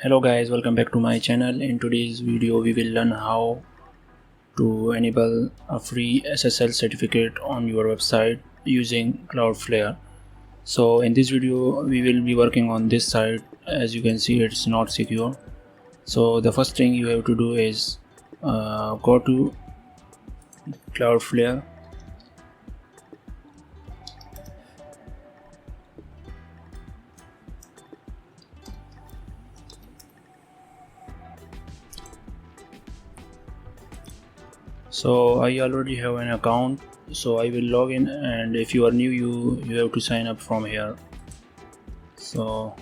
Hello guys, welcome back to my channel. In today's video we will learn how to enable a free SSL certificate on your website using Cloudflare. So in this video we will be working on this site. As you can see, it's not secure. So the first thing you have to do is go to Cloudflare. So I already have an account, so I will log in, and if you are new you have to sign up from here. So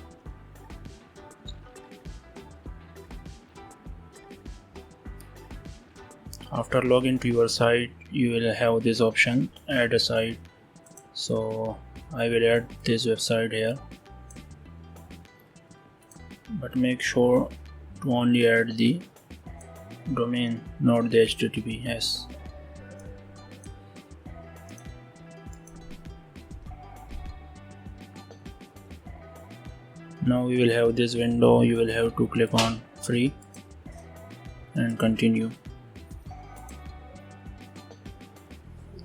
after login to your site, you will have this option, add a site. So I will add this website here, but make sure to only add the domain, not the HTTPS. Now we will have this window. You will have to click on free and continue.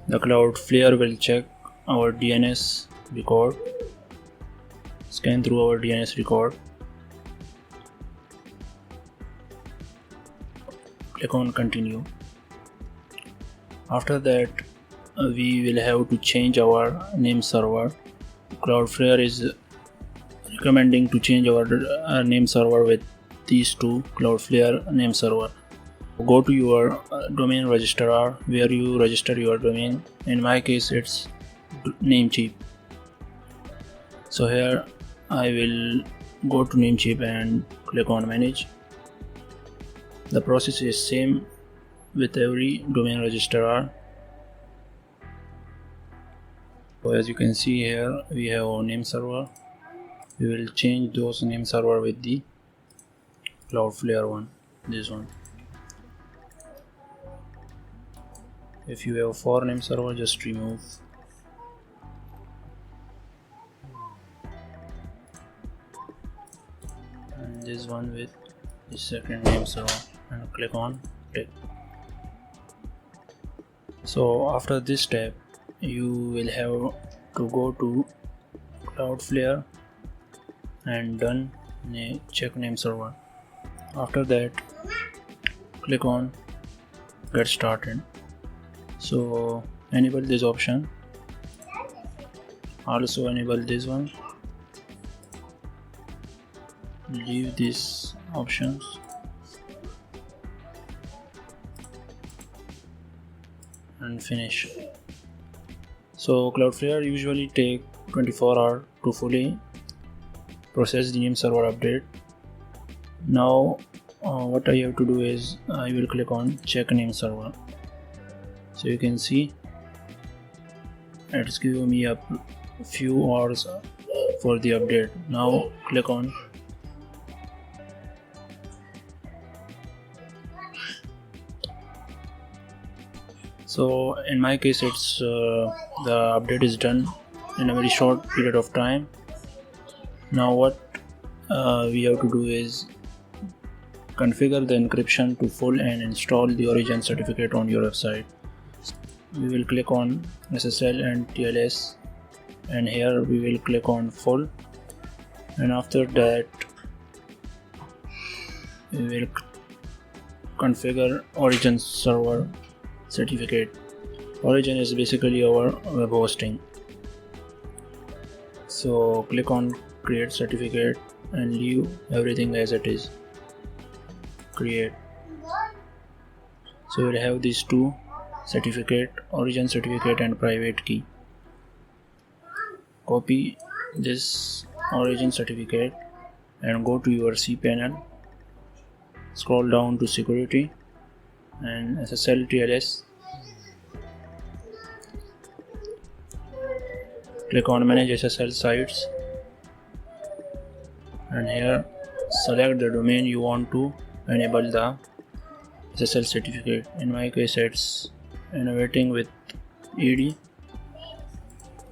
The Cloudflare will check our DNS record, scan through our DNS record. Click on continue. After that we will have to change our name server. Cloudflare is recommending to change our name server with these two, Cloudflare name server. Go to your domain registrar where you register your domain. In my case it's Namecheap. So here I will go to Namecheap and click on manage. The process is same with every domain registrar. So as you can see here, we have our name server. We will change those name server with the Cloudflare one, this one. If you have 4 name server, just remove. And this one with the second name server, and click on tick. So after this step you will have to go to Cloudflare and done check name server. After that click on get started. So enable this option, also enable this one, leave these options, and finish. So Cloudflare usually take 24 hours to fully process the name server update. Now what I have to do is I will click on check name server. So you can see it's giving me a few hours for the update. Now click on so in my case it's the update is done in a very short period of time. Now what we have to do is configure the encryption to full and install the origin certificate on your website. We will click on SSL and TLS, and here we will click on full, and after that we will configure origin server certificate. Origin is basically our web hosting. So click on create certificate and leave everything as it is. Create. So you will have these two certificate, origin certificate and private key. Copy this origin certificate and go to your cPanel, scroll down to security and SSL TLS. Click on manage SSL sites, and here select the domain you want to enable the SSL certificate. In my case it's innovating with ED.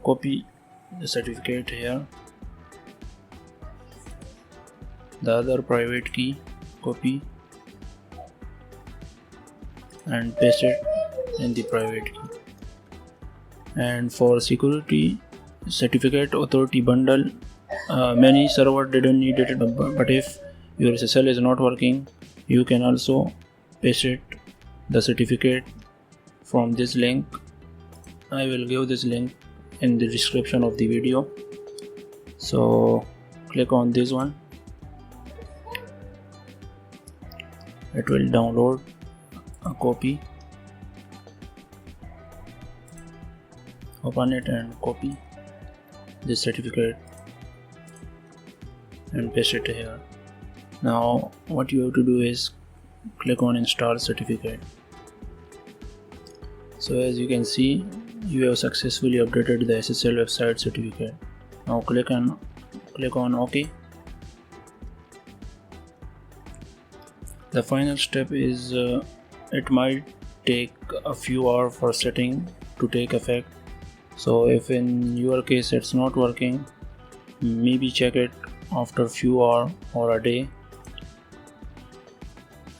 Copy the certificate here the other private key, copy and paste it in the private key. And for security certificate authority bundle, many server didn't need it, but if your SSL is not working, you can also paste it the certificate from this link. I will give this link in the description of the video. So click on this one. It will download a copy. Open it and copy this certificate and paste it here. Now what you have to do is click on install certificate. So as you can see, you have successfully updated the SSL website certificate. Now click on OK. The final step is it might take a few hours for setting to take effect. So if in your case it's not working, maybe check it after a few hours or a day,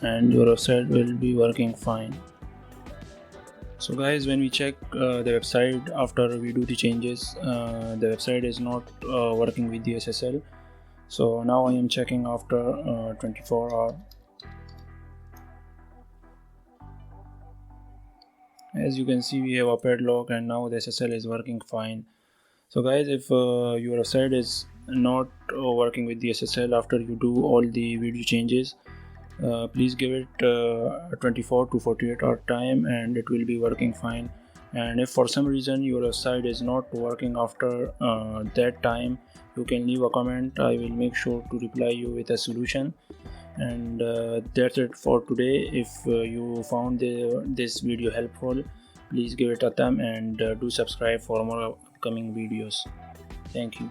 and your website will be working fine. So guys, when we check the website after we do the changes, the website is not working with the SSL. So now I am checking after 24 hours. As you can see, we have a padlock and now the SSL is working fine. So guys, if your website is not working with the SSL after you do all the video changes, please give it 24 to 48 hour time and it will be working fine. And if for some reason your website is not working after that time, you can leave a comment. I will make sure to reply you with a solution. And that's it for today. If you found this video helpful, please give it a thumb and do subscribe for more upcoming videos. Thank you.